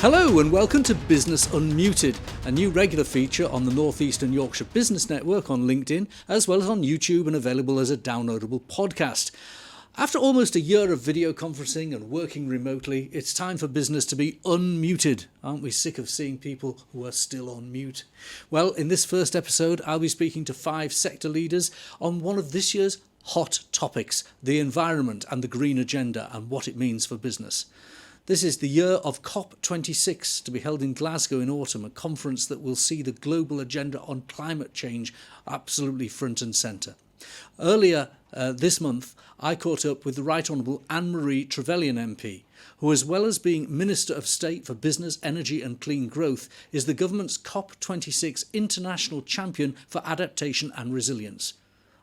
Hello and welcome to Business Unmuted, a new regular feature on the North Eastern Yorkshire Business Network on LinkedIn, as well as on YouTube and available as a downloadable podcast. After almost a year of video conferencing and working remotely, it's time for business to be unmuted. Aren't we sick of seeing people who are still on mute? Well, in this first episode, I'll be speaking to 5 sector leaders on one of this year's hot topics, the environment and the green agenda and what it means for business. This is the year of COP26 to be held in Glasgow in autumn, a conference that will see the global agenda on climate change absolutely front and centre. Earlier this month, I caught up with the Right Honourable Anne-Marie Trevelyan MP, who, as well as being Minister of State for Business, Energy and Clean Growth, is the government's COP26 international champion for adaptation and resilience.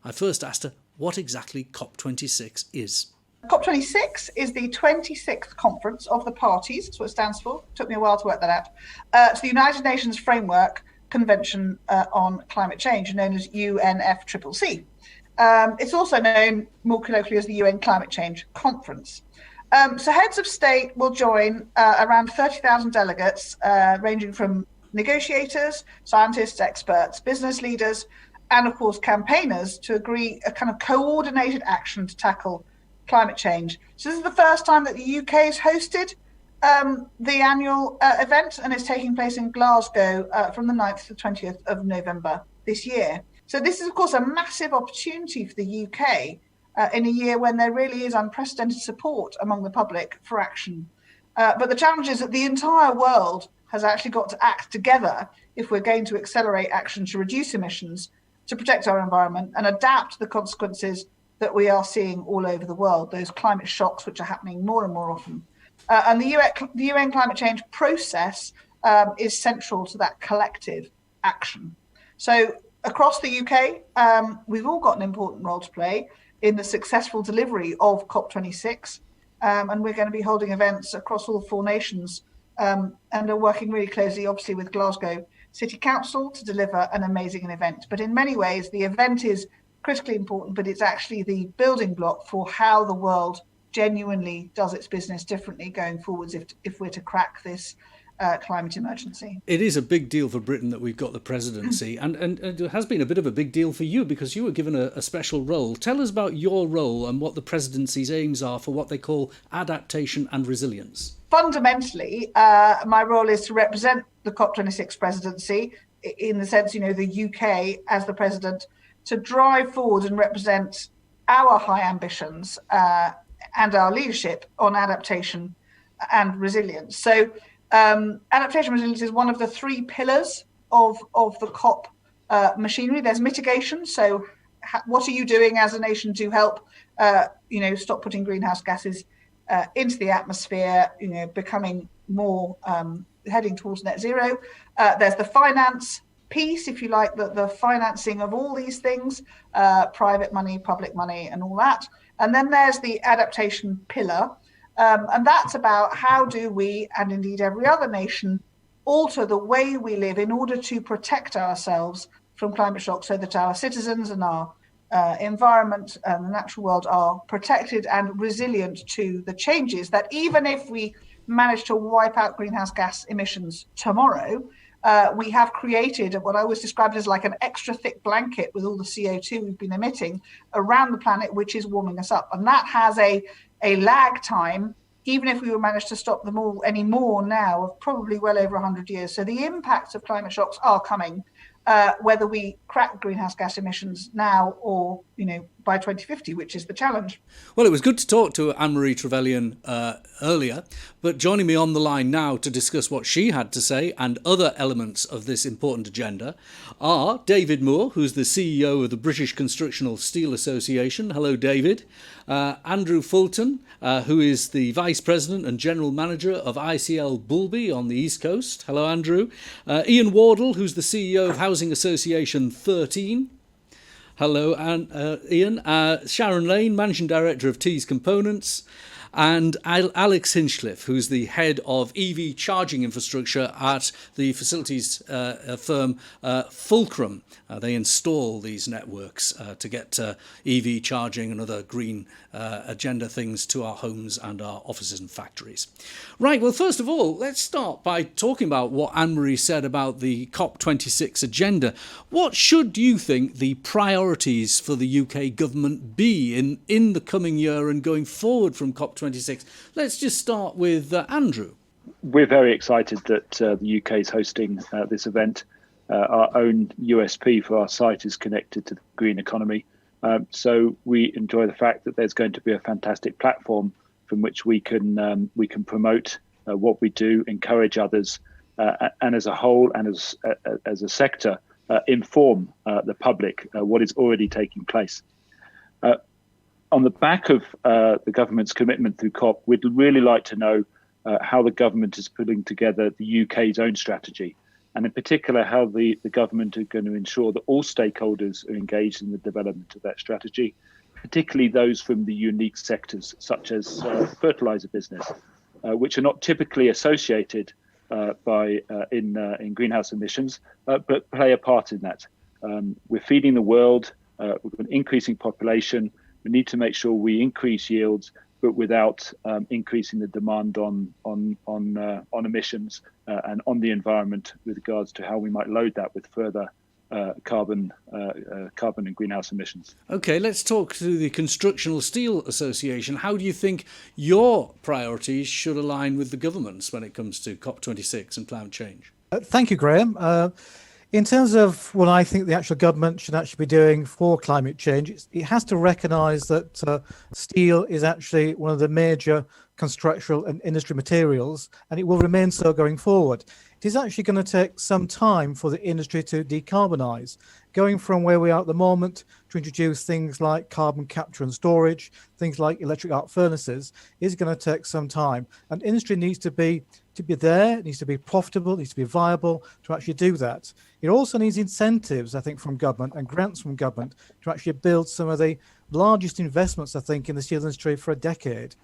I first asked her what exactly COP26 is. COP26 is the 26th conference of the parties, that's what it stands for. It took me a while to work that out. It's the United Nations Framework Convention on Climate Change, known as UNFCCC. It's also known more colloquially as the UN Climate Change Conference. So heads of state will join around 30,000 delegates, ranging from negotiators, scientists, experts, business leaders, and of course campaigners, to agree a kind of coordinated action to tackle climate change. So this is the first time that the UK has hosted the annual event, and it's taking place in Glasgow from the 9th to the 20th of November this year. So this is, of course, a massive opportunity for the UK in a year when there really is unprecedented support among the public for action. But the challenge is that the entire world has actually got to act together if we're going to accelerate action to reduce emissions, to protect our environment and adapt to the consequences that we are seeing all over the world, those climate shocks which are happening more and more often. And the UN climate change process is central to that collective action. So across the UK, we've all got an important role to play in the successful delivery of COP26. And we're going to be holding events across all 4 nations and are working really closely, obviously, with Glasgow City Council to deliver an amazing event. But in many ways, the event is critically important, but it's actually the building block for how the world genuinely does its business differently going forwards if we're to crack this climate emergency. It is a big deal for Britain that we've got the presidency, and it has been a bit of a big deal for you because you were given a special role. Tell us about your role and what the presidency's aims are for what they call adaptation and resilience. Fundamentally, my role is to represent the COP26 presidency in the sense, the UK as the president, to drive forward and represent our high ambitions and our leadership on adaptation and resilience. So adaptation and resilience is one of the 3 pillars of the COP machinery. There's mitigation. So what are you doing as a nation to help, stop putting greenhouse gases into the atmosphere, becoming more heading towards net zero. There's the finance piece, if you like, the financing of all these things, private money, public money, and all that. And then there's the adaptation pillar. And that's about how do we, and indeed every other nation, alter the way we live in order to protect ourselves from climate shock so that our citizens and our environment and the natural world are protected and resilient to the changes that even if we manage to wipe out greenhouse gas emissions tomorrow, we have created what I always described as like an extra thick blanket with all the CO2 we've been emitting around the planet, which is warming us up. And that has a lag time, even if we were managed to stop them all any more now, of probably well over 100 years. So the impacts of climate shocks are coming, whether we crack greenhouse gas emissions now or, by 2050, which is the challenge. Well, it was good to talk to Anne-Marie Trevelyan earlier, but joining me on the line now to discuss what she had to say and other elements of this important agenda are David Moore, who's the CEO of the British Constructional Steel Association. Hello, David. Andrew Fulton, who is the Vice President and General Manager of ICL Boulby on the East Coast. Hello, Andrew. Ian Wardle, who's the CEO of Housing Association 13. Hello, Ian. Sharon Lane, Managing Director of Tees Components. and Alex Hinchcliffe, who's the head of EV charging infrastructure at the facilities firm Fulcrum. They install these networks to get EV charging and other green agenda things to our homes and our offices and factories. Right, well, first of all, let's start by talking about what Anne-Marie said about the COP26 agenda. What should you think the priorities for the UK government be in the coming year and going forward from COP26? Let's just start with Andrew. We're very excited that the UK is hosting this event. Our own USP for our site is connected to the green economy. So we enjoy the fact that there's going to be a fantastic platform from which we can promote what we do, encourage others, and as a whole and as a sector, inform the public what is already taking place. On the back of the government's commitment through COP, we'd really like to know how the government is putting together the UK's own strategy, and in particular how the government are going to ensure that all stakeholders are engaged in the development of that strategy, particularly those from the unique sectors such as fertilizer business, which are not typically associated in greenhouse emissions, but play a part in that. We're feeding the world, we've got an increasing population. We need to make sure we increase yields, but without increasing the demand on emissions and on the environment with regards to how we might load that with further carbon and greenhouse emissions. Okay, let's talk to the Constructional Steel Association. How do you think your priorities should align with the government's when it comes to COP26 and climate change? Thank you, Graham. In terms of what I think the actual government should actually be doing for climate change, it has to recognise that steel is actually one of the major constructional and industry materials, and it will remain so going forward. It is actually going to take some time for the industry to decarbonise, going from where we are at the moment to introduce things like carbon capture and storage, things like electric arc furnaces, is going to take some time. And industry needs to be there, it needs to be profitable, it needs to be viable to actually do that. It also needs incentives, I think, from government and grants from government to actually build some of the largest investments, I think, in the steel industry for a decade.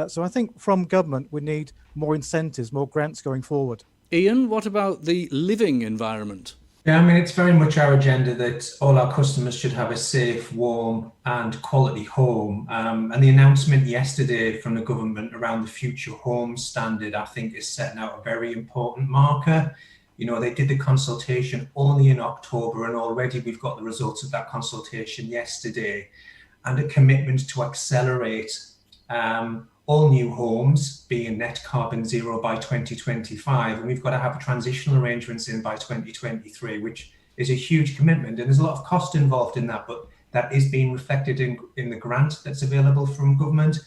So I think from government, we need more incentives, more grants going forward. Ian, what about the living environment? Yeah, I mean, it's very much our agenda that all our customers should have a safe, warm and quality home. And the announcement yesterday from the government around the Future Home Standard, I think, is setting out a very important marker. You know, they did the consultation only in October, and already we've got the results of that consultation yesterday, and a commitment to accelerate all new homes being net carbon zero by 2025. And we've got to have transitional arrangements in by 2023, which is a huge commitment. And there's a lot of cost involved in that, but that is being reflected in the grant that's available from government.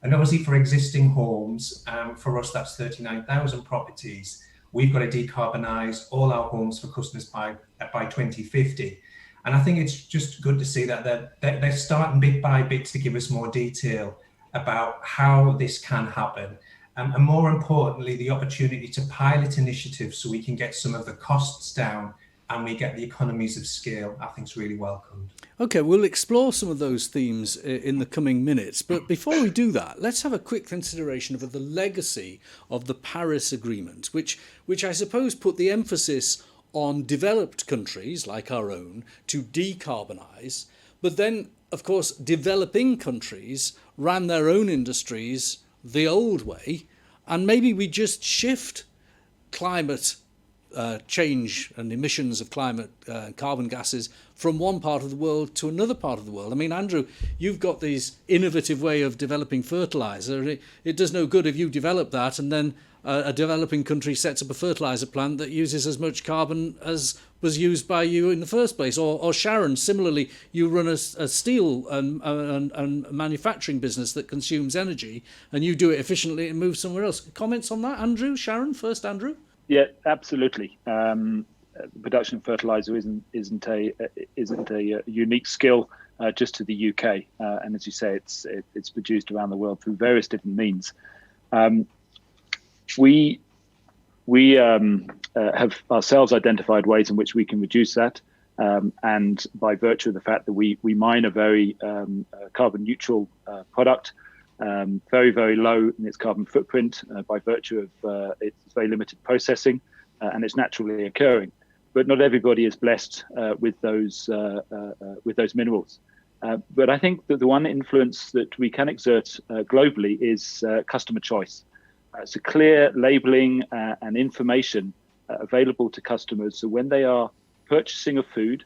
And obviously for existing homes, for us, that's 39,000 properties. We've got to decarbonise all our homes for customers by 2050. And I think it's just good to see that they're starting bit by bit to give us more detail about how this can happen, and more importantly, the opportunity to pilot initiatives so we can get some of the costs down and we get the economies of scale, I think is really welcomed. Okay, we'll explore some of those themes in the coming minutes, but before we do that, let's have a quick consideration of the legacy of the Paris Agreement, which I suppose put the emphasis on developed countries like our own to decarbonise, but then of course, developing countries ran their own industries the old way, and maybe we just shift climate change and emissions of climate carbon gases from one part of the world to another part of the world. I mean, Andrew, you've got this innovative way of developing fertilizer. It does no good if you develop that and then a developing country sets up a fertilizer plant that uses as much carbon as was used by you in the first place. Or Sharon, similarly, you run a steel and manufacturing business that consumes energy, and you do it efficiently and move somewhere else. Comments on that, Andrew? Sharon, first, Andrew? Yeah, absolutely. Production of fertilizer isn't a unique skill just to the UK, and as you say, it's produced around the world through various different means. We have ourselves identified ways in which we can reduce that, and by virtue of the fact that we mine a very carbon neutral product, very, very low in its carbon footprint by virtue of its very limited processing, and it's naturally occurring. But not everybody is blessed with those minerals. But I think that the one influence that we can exert globally is customer choice. So clear labeling and information available to customers, so when they are purchasing a food,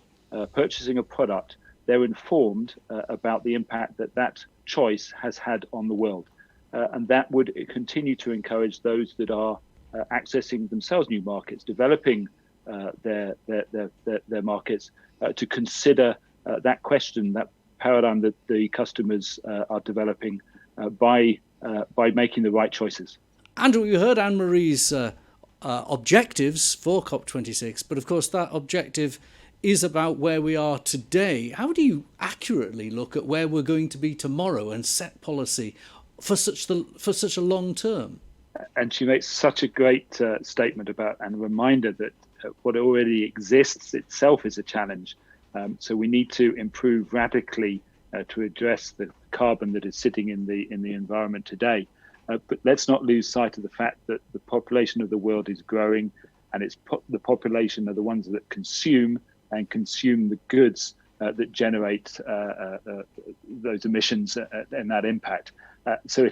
purchasing a product, they're informed about the impact that choice has had on the world. And that would continue to encourage those that are accessing themselves new markets, developing their markets, to consider that question, that paradigm that the customers are developing by making the right choices. Andrew, you heard Anne-Marie's objectives for COP26, but of course that objective is about where we are today. How do you accurately look at where we're going to be tomorrow and set policy for such a long term? And she makes such a great statement about, and a reminder that what already exists itself is a challenge. So we need to improve radically to address the carbon that is sitting in the environment today. But let's not lose sight of the fact that the population of the world is growing, and the population are the ones that consume the goods that generate those emissions and that impact. So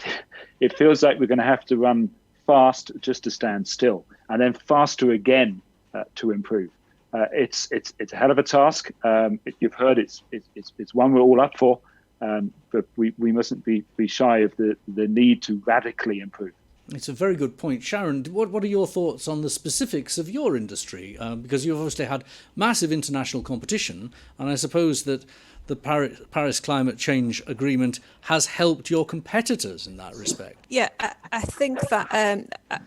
it feels like we're going to have to run fast just to stand still, and then faster again to improve. It's a hell of a task. You've heard it's one we're all up for. But we mustn't be shy of the need to radically improve. It's a very good point. Sharon, what are your thoughts on the specifics of your industry? Because you've obviously had massive international competition, and I suppose that the Paris Climate Change Agreement has helped your competitors in that respect. Yeah, I think that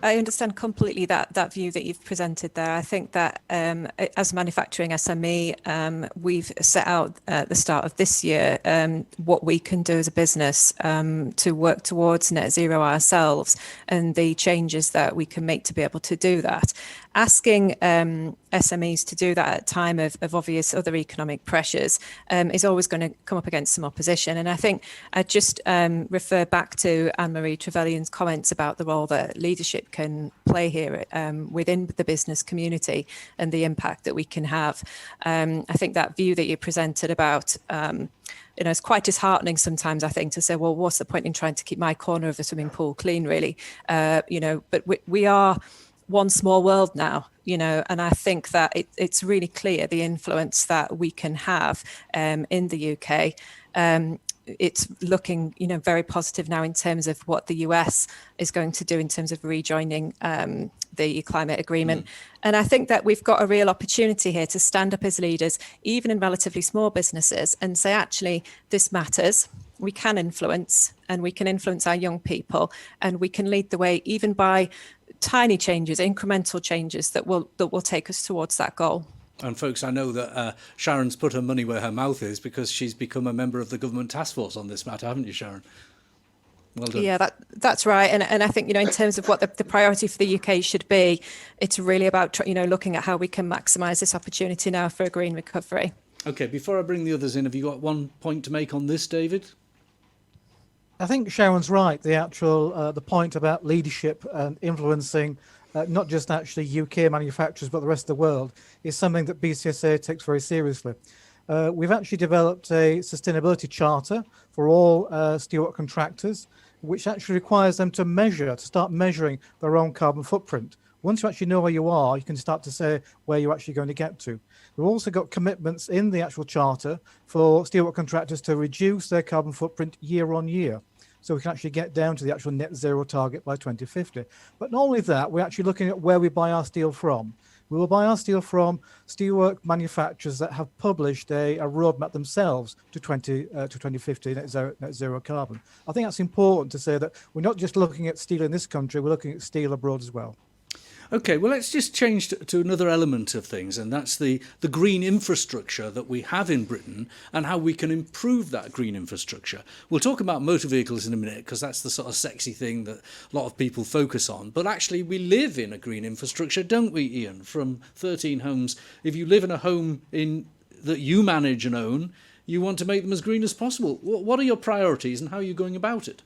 I understand completely that view that you've presented there. I think that as a manufacturing SME, we've set out at the start of this year what we can do as a business to work towards net zero ourselves and the changes that we can make to be able to do that. Asking SMEs to do that at a time of obvious other economic pressures is always going to come up against some opposition. And I think I'd just refer back to Anne-Marie Trevelyan's comments about the role that leadership can play here within the business community and the impact that we can have. I think that view that you presented about it's quite disheartening sometimes, I think, to say, well, what's the point in trying to keep my corner of the swimming pool clean, really? But we are one small world now, and I think that it's really clear the influence that we can have in the UK. It's looking, very positive now in terms of what the US is going to do in terms of rejoining the climate agreement. And I think that we've got a real opportunity here to stand up as leaders, even in relatively small businesses, and say, actually, this matters. We can influence, and we can influence our young people, and we can lead the way even by tiny changes, incremental changes that will take us towards that goal. And folks, I know that Sharon's put her money where her mouth is, because she's become a member of the government task force on this matter, haven't you, Sharon? Well done. Yeah, that's right. And I think, in terms of what the priority for the UK should be, it's really about, looking at how we can maximise this opportunity now for a green recovery. OK, before I bring the others in, have you got one point to make on this, David? I think Sharon's right. The point about leadership and influencing not just actually UK manufacturers, but the rest of the world is something that BCSA takes very seriously. We've actually developed a sustainability charter for all steelwork contractors, which actually requires them to start measuring their own carbon footprint. Once you actually know where you are, you can start to say where you're actually going to get to. We've also got commitments in the actual charter for steelwork contractors to reduce their carbon footprint year on year, so we can actually get down to the actual net zero target by 2050. But not only that, we're actually looking at where we buy our steel from. We will buy our steel from steelwork manufacturers that have published a roadmap themselves to 2050 net zero carbon. I think that's important to say that we're not just looking at steel in this country, we're looking at steel abroad as well. OK, well, let's just change to another element of things, and that's the green infrastructure that we have in Britain and how we can improve that green infrastructure. We'll talk about motor vehicles in a minute, because that's the sort of sexy thing that a lot of people focus on. But actually, we live in a green infrastructure, don't we, Ian? From 13 homes, if you live in a home that you manage and own, you want to make them as green as possible. What are your priorities and how are you going about it?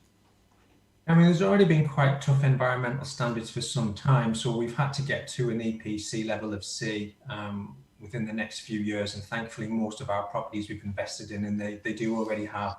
I mean, there's already been quite tough environmental standards for some time, so we've had to get to an EPC level of C within the next few years, and thankfully most of our properties we've invested in, and they do already have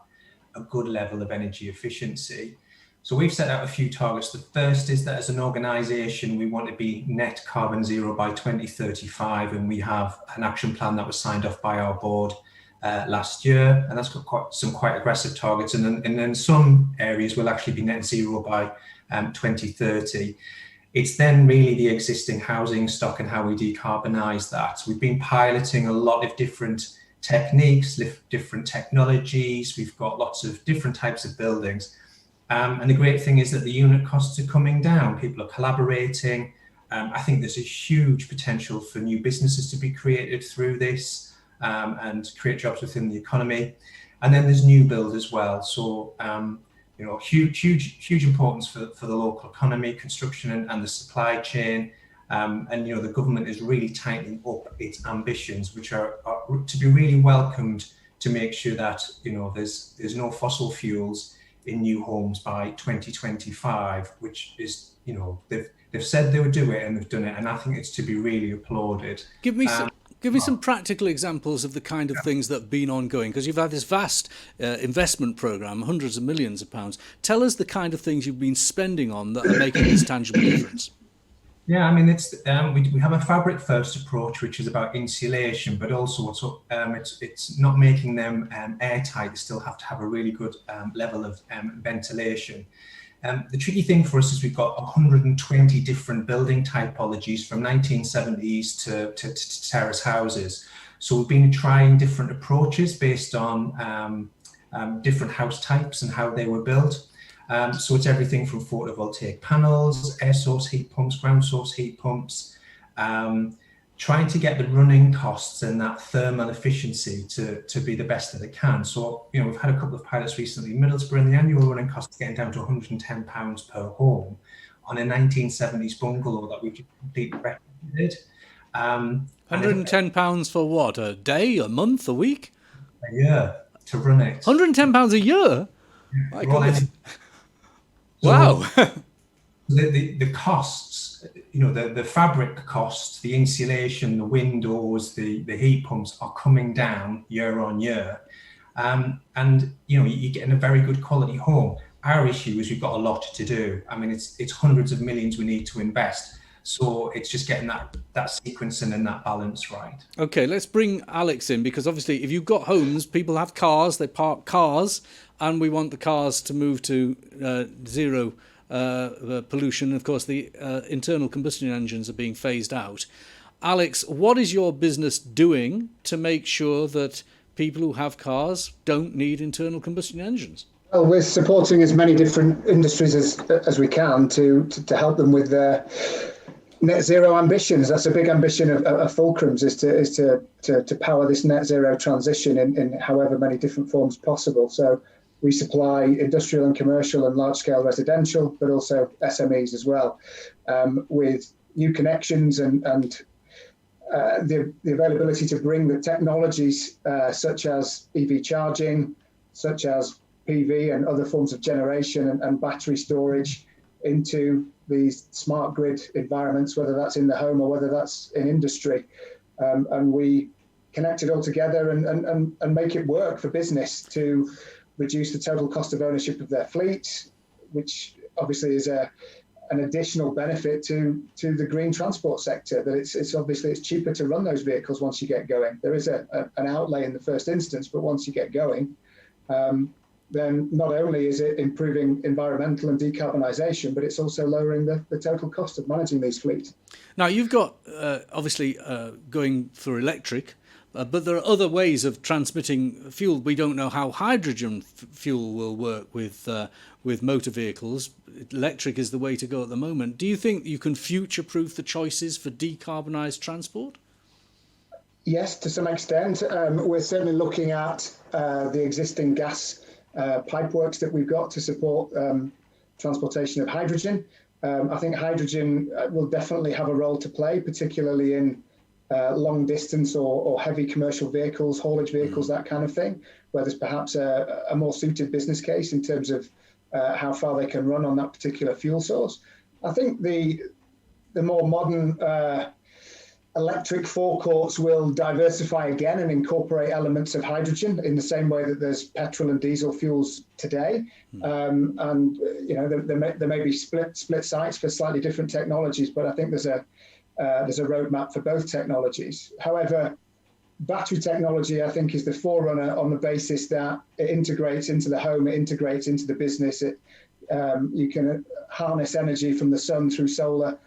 a good level of energy efficiency. So we've set out a few targets. The first is that as an organisation, we want to be net carbon zero by 2035, and we have an action plan that was signed off by our board last year, and that's got quite aggressive targets, and in some areas we'll actually be net zero by 2030. It's then really the existing housing stock and how we decarbonise that. We've been piloting a lot of different techniques, different technologies. We've got lots of different types of buildings, and the great thing is that the unit costs are coming down. People are collaborating. I think there's a huge potential for new businesses to be created through this. And create jobs within the economy, and then there's new build as well. So huge importance for the local economy, construction, and the supply chain. And the government is really tightening up its ambitions, which are to be really welcomed, to make sure that there's no fossil fuels in new homes by 2025, which is they've said they would do it and they've done it, and I think it's to be really applauded. Give me some practical examples of the kind of things that have been ongoing, because you've had this vast investment programme, hundreds of millions of pounds. Tell us the kind of things you've been spending on that are making this tangible difference. Yeah, I mean, it's we have a fabric first approach, which is about insulation, but also it's not making them airtight. They still have to have a really good level of ventilation. The tricky thing for us is we've got 120 different building typologies from 1970s to terrace houses. So we've been trying different approaches based on different house types and how they were built. So it's everything from photovoltaic panels, air source heat pumps, ground source heat pumps, trying to get the running costs and that thermal efficiency to be the best that it can. So, we've had a couple of pilots recently in Middlesbrough, and the annual running costs getting down to £110 per home on a 1970s bungalow that we've completely retrofitted. £110 for what? A day, a month, a week? A year to run it. £110 a year? My goodness. Wow. So the costs, the fabric costs, the insulation, the windows, the heat pumps are coming down year on year. And you're getting a very good quality home. Our issue is we've got a lot to do. I mean, it's hundreds of millions we need to invest. So it's just getting that sequencing and that balance right. Okay, let's bring Alex in, because obviously if you've got homes, people have cars, they park cars, and we want the cars to move to zero pollution. Of course, the internal combustion engines are being phased out. Alex, what is your business doing to make sure that people who have cars don't need internal combustion engines? Well, we're supporting as many different industries as we can to help them with their net zero ambitions. That's a big ambition of Fulcrum's, is to power this net zero transition in however many different forms possible. So we supply industrial and commercial and large scale residential, but also SMEs as well, with new connections and the availability to bring the technologies such as EV charging, such as PV and other forms of generation and battery storage into these smart grid environments, whether that's in the home or whether that's in industry. And we connect it all together and make it work for business to reduce the total cost of ownership of their fleet, which obviously is an additional benefit to the green transport sector, that it's cheaper to run those vehicles once you get going. There is an outlay in the first instance, but once you get going, then not only is it improving environmental and decarbonisation, but it's also lowering the total cost of managing these fleets. Now, you've got obviously going for electric, but there are other ways of transmitting fuel. We don't know how hydrogen fuel will work with motor vehicles. Electric is the way to go at the moment. Do you think you can future-proof the choices for decarbonised transport? Yes, to some extent. We're certainly looking at the existing gas pipeworks that we've got to support transportation of hydrogen. I think hydrogen will definitely have a role to play, particularly in long distance or heavy commercial vehicles, haulage vehicles, that kind of thing, where there's perhaps a more suited business case in terms of how far they can run on that particular fuel source. I think the more modern electric forecourts will diversify again and incorporate elements of hydrogen in the same way that there's petrol and diesel fuels today. And there may be split sites for slightly different technologies, but I think there's a roadmap for both technologies. However, battery technology, I think, is the forerunner on the basis that it integrates into the home, it integrates into the business. You can harness energy from the sun through solar,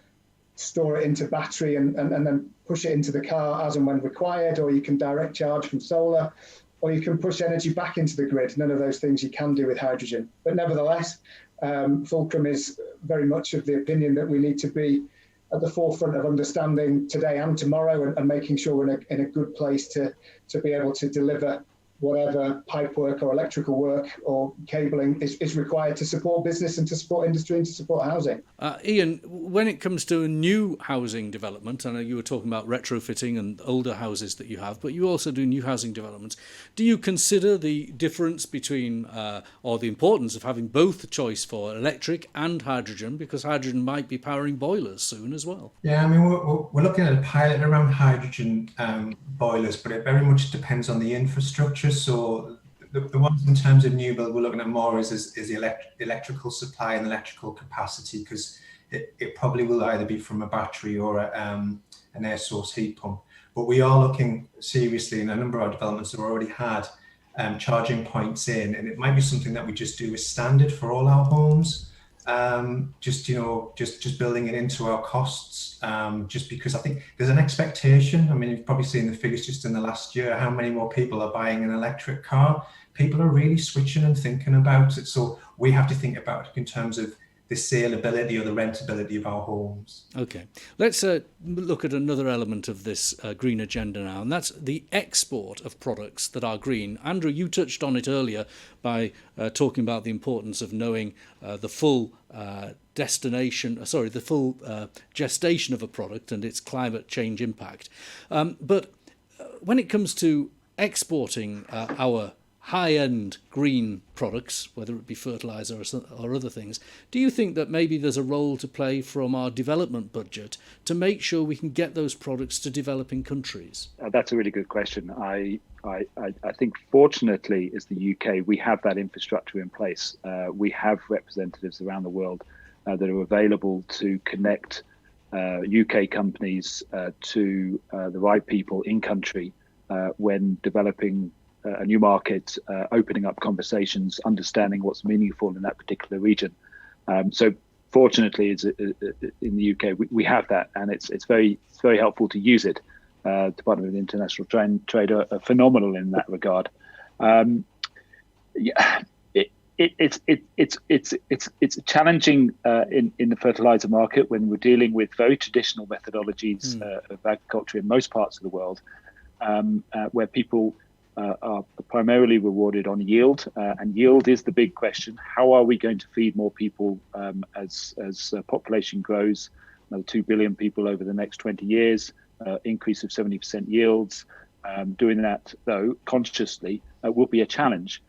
store it into battery and then push it into the car as and when required, or you can direct charge from solar, or you can push energy back into the grid. None of those things you can do with hydrogen. But nevertheless, Fulcrum is very much of the opinion that we need to be at the forefront of understanding today and tomorrow and making sure we're in a good place to be able to deliver whatever pipe work or electrical work or cabling is required to support business and to support industry and to support housing. Ian, when it comes to new housing development, I know you were talking about retrofitting and older houses that you have, but you also do new housing developments. Do you consider the difference between, or the importance of having both the choice for electric and hydrogen, because hydrogen might be powering boilers soon as well? Yeah, I mean, we're looking at a pilot around hydrogen boilers, but it very much depends on the infrastructure. So the ones in terms of new build we're looking at more is the electrical supply and electrical capacity, because it probably will either be from a battery or an air source heat pump. But we are looking seriously in a number of our developments that have already had charging points in, and it might be something that we just do as standard for all our homes. Just building it into our costs, just because I think there's an expectation. I mean, you've probably seen the figures just in the last year, how many more people are buying an electric car. People are really switching and thinking about it. So we have to think about it in terms of the saleability or the rentability of our homes. Okay, let's look at another element of this green agenda now, and that's the export of products that are green. Andrew, you touched on it earlier by talking about the importance of knowing the full gestation of a product and its climate change impact. But when it comes to exporting our high-end green products, whether it be fertiliser or other things, do you think that maybe there's a role to play from our development budget to make sure we can get those products to developing countries? That's a really good question. I think fortunately as the UK, we have that infrastructure in place. We have representatives around the world that are available to connect UK companies to the right people in country when developing a new market, opening up conversations, understanding what's meaningful in that particular region. So fortunately, in the UK, we have that, and it's very helpful to use it. Department of International Trade are phenomenal in that regard. It's challenging in the fertilizer market when we're dealing with very traditional methodologies of agriculture in most parts of the world, where people are primarily rewarded on yield, and yield is the big question. How are we going to feed more people as population grows, another 2 billion people over the next 20 years, increase of 70% yields? Doing that, though, consciously will be a challenge.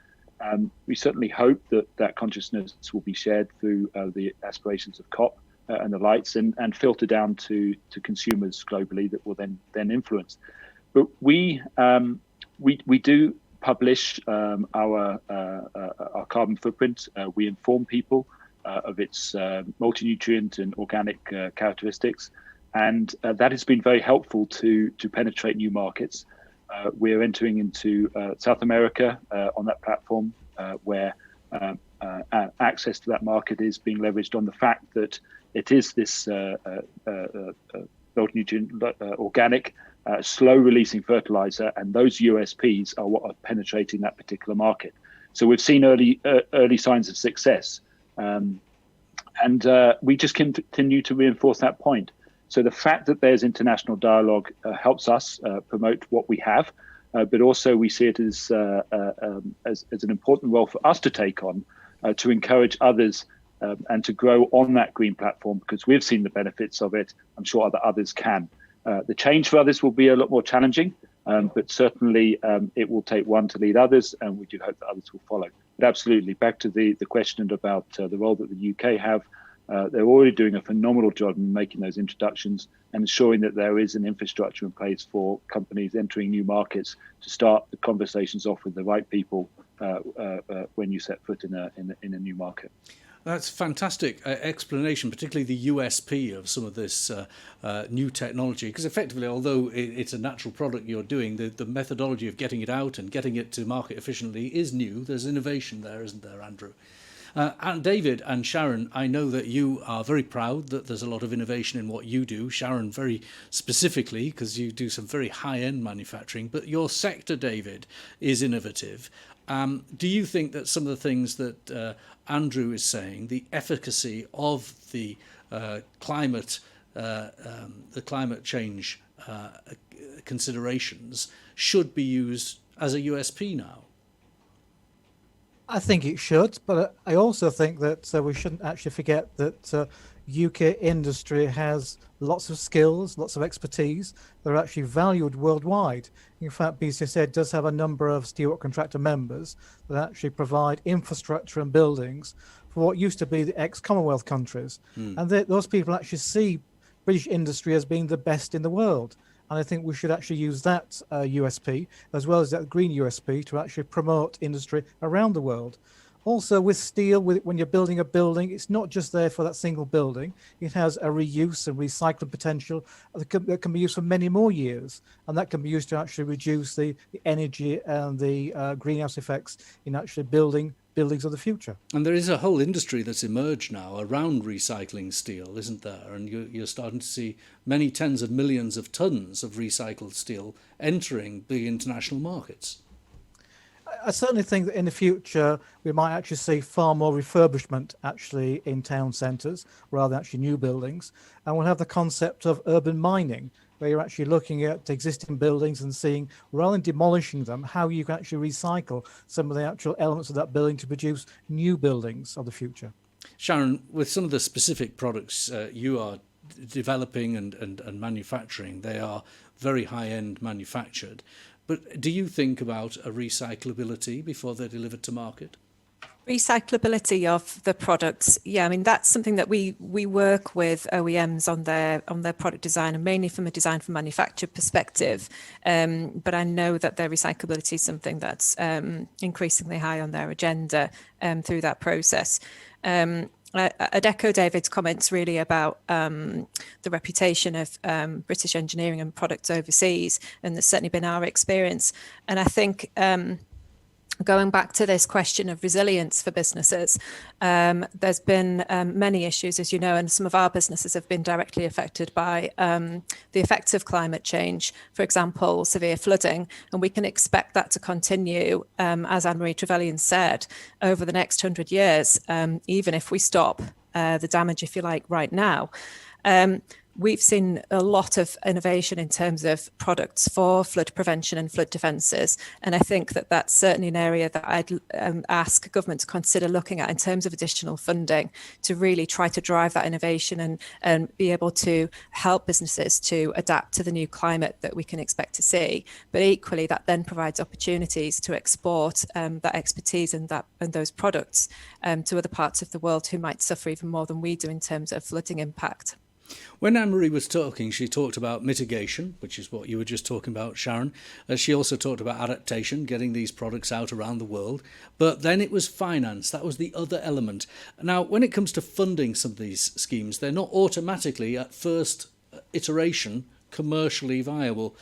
We certainly hope that consciousness will be shared through the aspirations of COP and the lights and filter down to consumers globally that will then influence. But we do publish our carbon footprint. We inform people of its multi-nutrient and organic characteristics, and that has been very helpful to penetrate new markets. We're entering into South America on that platform, where access to that market is being leveraged on the fact that it is this multi-nutrient organic slow-releasing fertilizer, and those USPs are what are penetrating that particular market. So we've seen early signs of success, and we just continue to reinforce that point. So the fact that there's international dialogue helps us promote what we have, but also we see it as an important role for us to take on to encourage others and to grow on that green platform, because we've seen the benefits of it. I'm sure others can. The change for others will be a lot more challenging, But certainly it will take one to lead others, and we do hope that others will follow. But absolutely, back to the question about the role that the UK have. They're already doing a phenomenal job in making those introductions and ensuring that there is an infrastructure in place for companies entering new markets to start the conversations off with the right people when you set foot in a new market. That's fantastic explanation, particularly the USP of some of this new technology, because effectively, although it's a natural product you're doing, the methodology of getting it out and getting it to market efficiently is new. There's innovation there, isn't there, Andrew? And David and Sharon, I know that you are very proud that there's a lot of innovation in what you do. Sharon, very specifically, because you do some very high-end manufacturing, but your sector, David, is innovative. Do you think that some of the things that Andrew is saying, the efficacy of the climate change considerations, should be used as a USP now? I think it should, but I also think that we shouldn't actually forget that UK industry has lots of skills, lots of expertise that are actually valued worldwide. In fact, BCSA does have a number of steelwork contractor members that actually provide infrastructure and buildings for what used to be the ex-Commonwealth countries. And those people actually see British industry as being the best in the world. And I think we should actually use that USP, as well as that green USP, to actually promote industry around the world. Also with steel, when you're building a building, it's not just there for that single building. It has a reuse and recycling potential that can be used for many more years. And that can be used to actually reduce the energy and the greenhouse effects in actually building buildings of the future. And there is a whole industry that's emerged now around recycling steel, isn't there? And you're starting to see many tens of millions of tons of recycled steel entering big international markets. I certainly think that in the future we might actually see far more refurbishment actually in town centres rather than actually new buildings, and we'll have the concept of urban mining, where you're actually looking at existing buildings and seeing, rather than demolishing them, how you can actually recycle some of the actual elements of that building to produce new buildings of the future. Sharon, with some of the specific products you are developing and manufacturing, they are very high-end manufactured. But do you think about a recyclability before they're delivered to market? Recyclability of the products, yeah, I mean that's something that we work with OEMs on their product design, and mainly from a design for manufacture perspective. But I know that their recyclability is something that's increasingly high on their agenda through that process. I'd echo David's comments really about the reputation of British engineering and products overseas, and that's certainly been our experience. And I think going back to this question of resilience for businesses, there's been many issues, as you know, and some of our businesses have been directly affected by the effects of climate change, for example, severe flooding. And we can expect that to continue, as Anne-Marie Trevelyan said, over the next 100 years, even if we stop the damage, if you like, right now. We've seen a lot of innovation in terms of products for flood prevention and flood defences. And I think that that's certainly an area that I'd ask government to consider looking at in terms of additional funding to really try to drive that innovation and be able to help businesses to adapt to the new climate that we can expect to see. But equally, that then provides opportunities to export that expertise and those products to other parts of the world who might suffer even more than we do in terms of flooding impact. When Anne-Marie was talking, she talked about mitigation, which is what you were just talking about, Sharon. She also talked about adaptation, getting these products out around the world. But then it was finance. That was the other element. Now, when it comes to funding some of these schemes, they're not automatically at first iteration commercially viable.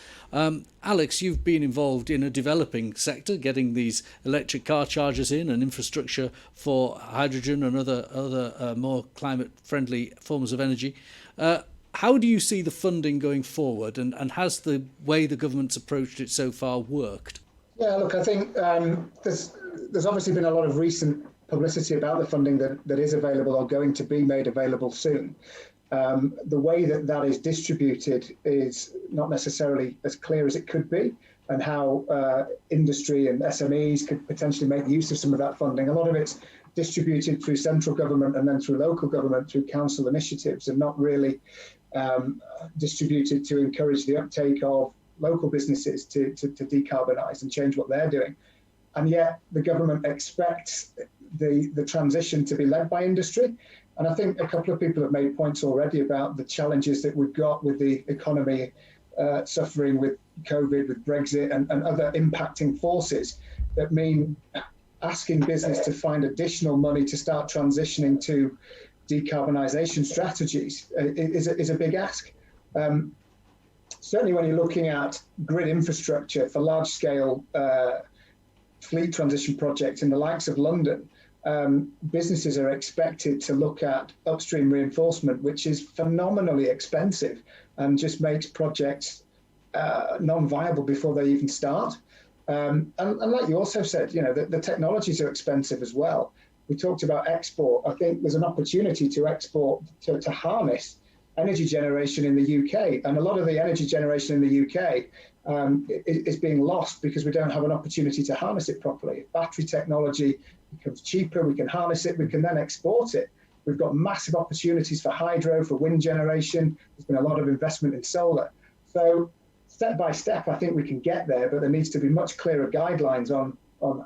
Alex, you've been involved in a developing sector, getting these electric car chargers in and infrastructure for hydrogen and other more climate-friendly forms of energy. How do you see the funding going forward, and has the way the government's approached it so far worked? Yeah, look, I think there's obviously been a lot of recent publicity about the funding that is available or going to be made available soon. The way that is distributed is not necessarily as clear as it could be, and how industry and SMEs could potentially make use of some of that funding. A lot of it's distributed through central government and then through local government through council initiatives, and not really distributed to encourage the uptake of local businesses to decarbonise and change what they're doing. And yet the government expects the transition to be led by industry. And I think a couple of people have made points already about the challenges that we've got with the economy suffering with COVID, with Brexit and other impacting forces that mean asking business to find additional money to start transitioning to decarbonisation strategies is a big ask. Certainly when you're looking at grid infrastructure for large-scale fleet transition projects in the likes of London, businesses are expected to look at upstream reinforcement, which is phenomenally expensive and just makes projects non-viable before they even start. And like you also said, you know, the technologies are expensive as well. We talked about export. I think there's an opportunity to export, to harness energy generation in the UK. And a lot of the energy generation in the UK is being lost because we don't have an opportunity to harness it properly. If battery technology becomes cheaper, we can harness it, we can then export it. We've got massive opportunities for hydro, for wind generation. There's been a lot of investment in solar. So step by step, I think we can get there, but there needs to be much clearer guidelines on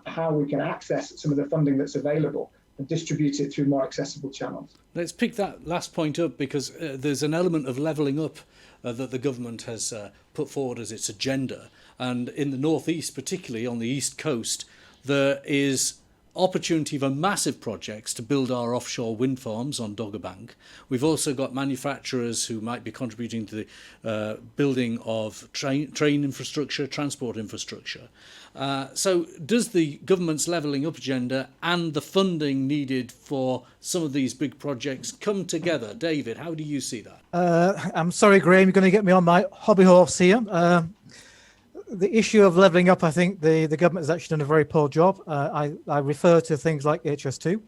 how we can access some of the funding that's available and distribute it through more accessible channels. Let's pick that last point up because there's an element of levelling up that the government has put forward as its agenda. And in the northeast, particularly on the east coast, there is opportunity for massive projects to build our offshore wind farms on Dogger Bank. We've also got manufacturers who might be contributing to the building of train infrastructure, transport infrastructure. So does the government's levelling up agenda and the funding needed for some of these big projects come together? David, how do you see that? I'm sorry, Graham, you're going to get me on my hobby horse here. The issue of levelling up, I think the government has actually done a very poor job. I refer to things like HS2,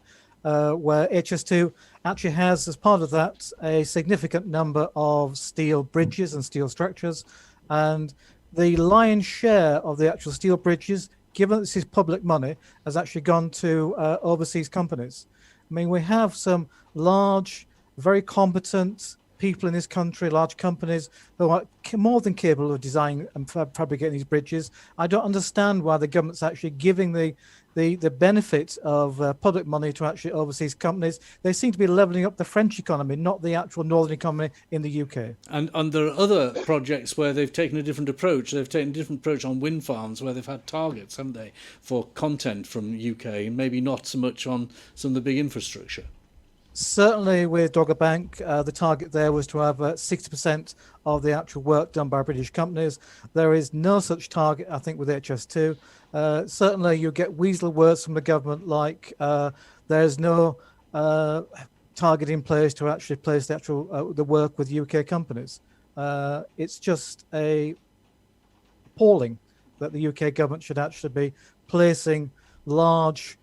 where HS2 actually has, as part of that, a significant number of steel bridges and steel structures. And the lion's share of the actual steel bridges, given this is public money, has actually gone to overseas companies. I mean, we have some large, very competent people in this country, large companies who are more than capable of designing and fabricating these bridges. I don't understand why the government's actually giving the benefit of public money to actually overseas companies. They seem to be levelling up the French economy, not the actual northern economy in the UK. And there are other projects where they've taken a different approach. They've taken a different approach on wind farms where they've had targets, haven't they, for content from UK and maybe not so much on some of the big infrastructure. Certainly with Dogger Bank, the target there was to have 60% of the actual work done by British companies. There is no such target, I think, with HS2. Certainly you get weasel words from the government like there's no target in place to actually place the actual the work with UK companies. It's just appalling that the UK government should actually be placing large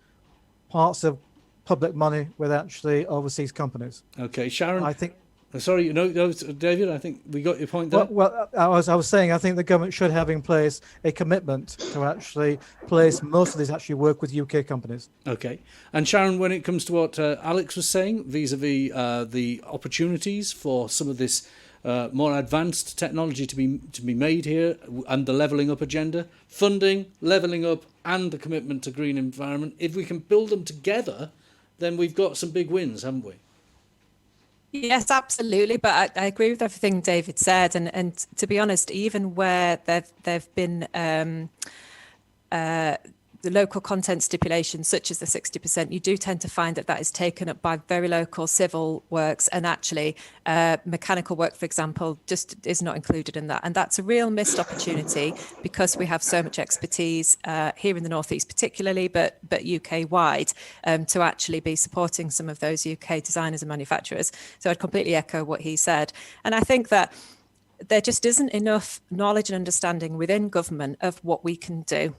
parts of public money with actually overseas companies. Okay, Sharon. I think. Sorry, no, David. I think we got your point there. Well, I was saying I think the government should have in place a commitment to actually place most of this actually work with UK companies. Okay, and Sharon, when it comes to what Alex was saying vis-a-vis the opportunities for some of this more advanced technology to be made here and the levelling up agenda, funding, levelling up, and the commitment to green environment. If we can build them together, then we've got some big wins, haven't we? Yes, absolutely. But I agree with everything David said. And to be honest, even where there've been the local content stipulations, such as the 60%, you do tend to find that is taken up by very local civil works, and actually mechanical work, for example, just is not included in that. And that's a real missed opportunity because we have so much expertise here in the Northeast particularly, but UK-wide, to actually be supporting some of those UK designers and manufacturers. So I'd completely echo what he said. And I think that there just isn't enough knowledge and understanding within government of what we can do.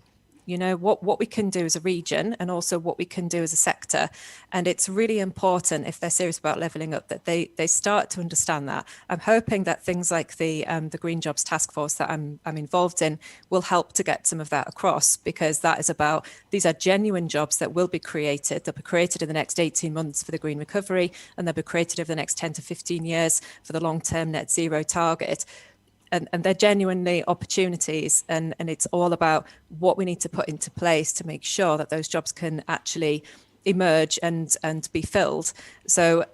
You know, what we can do as a region and also what we can do as a sector. And it's really important, if they're serious about levelling up, that they start to understand that. I'm hoping that things like the Green Jobs Task Force that I'm involved in will help to get some of that across, because that is about, these are genuine jobs that will be created. They'll be created in the next 18 months for the green recovery, and they'll be created over the next 10 to 15 years for the long-term net zero target. and they're genuinely opportunities, and it's all about what we need to put into place to make sure that those jobs can actually emerge and be filled. So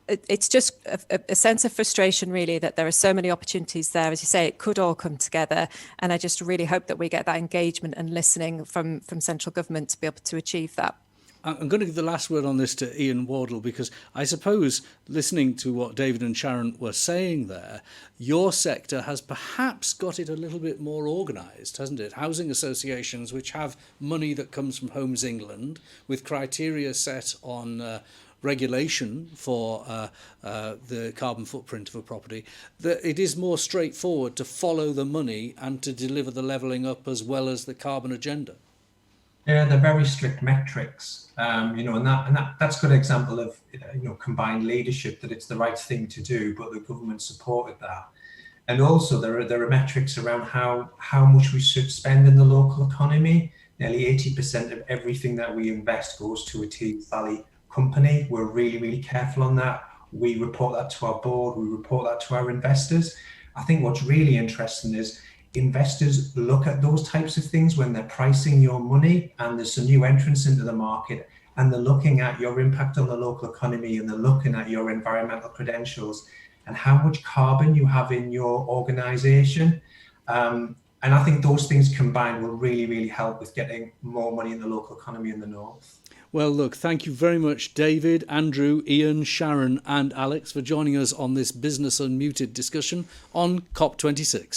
it's just a sense of frustration, really, that there are so many opportunities there. As you say, it could all come together, and I just really hope that we get that engagement and listening from central government to be able to achieve that. I'm going to give the last word on this to Ian Wardle, because I suppose, listening to what David and Sharon were saying there, your sector has perhaps got it a little bit more organised, hasn't it? Housing associations, which have money that comes from Homes England, with criteria set on regulation for the carbon footprint of a property, that it is more straightforward to follow the money and to deliver the levelling up as well as the carbon agenda. Yeah, they're very strict metrics, and that's a good example of combined leadership, that it's the right thing to do, but the government supported that. And also there are metrics around how much we should spend in the local economy. Nearly 80% of everything that we invest goes to a Tees Valley company. We're really, really careful on that. We report that to our board. We report that to our investors. I think what's really interesting is investors look at those types of things when they're pricing your money, and there's some new entrants into the market, and they're looking at your impact on the local economy, and they're looking at your environmental credentials and how much carbon you have in your organization. And I think those things combined will really, really help with getting more money in the local economy in the north. Well, look, thank you very much, David, Andrew, Ian, Sharon and Alex, for joining us on this Business Unmuted discussion on COP26.